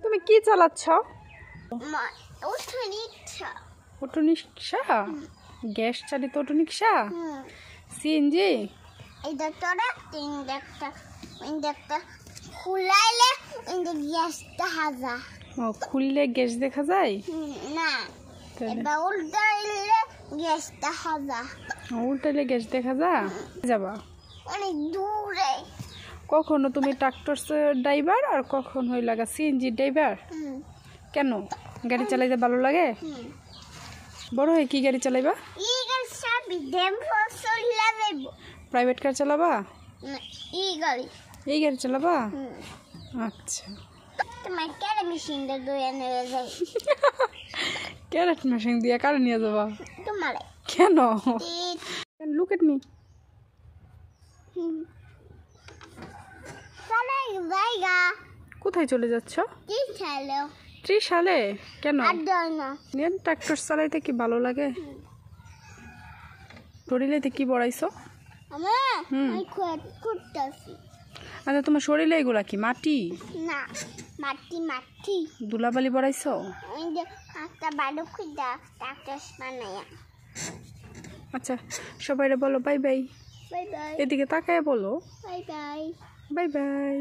তুমি কি চালাচ্ছ? Auto rickshaw. Auto rickshaw? Gas চালিত অটো রিক্সা? সিএনজি? এটা তোরা একটা খুলাইলে গ্যাস দেখা যায়। ও, খুললে গ্যাস দেখা যায়? না, এটা উল্টাইলে গ্যাস দেখা যায়। উল্টাইলে গ্যাস দেখা যায়? যাবা অনেক দূরে। কখনো তুমি ট্রাক্টর ড্রাইভার আর কখন হই লাগা সিএনজি ড্রাইভার? কেন গাড়ি চালাইতে ভালো লাগে? বড় হয়ে কি গাড়ি চালাইবা? Private car চালাবা? এই গাড়ি চালাবা? আচ্ছা, ক্যারেট মেশিন দিয়ে কারে নিয়ে যাবা? কেন? Look at me. কোথায় চলে যাচ্ছ? ত্রিশালে? কেন? ট্রাক্টর চালাইতে কি ভালো লাগে? শরীরেতে কি বড়াইছো? আচ্ছা, তোমার শরীরে এগুলা কি মাটি? না, মাটি। ধুলাবালি বড়াইছো? আচ্ছা, সবাইরে বলো বাই বাই। এদিকে তাকায় বলো বাই বাই।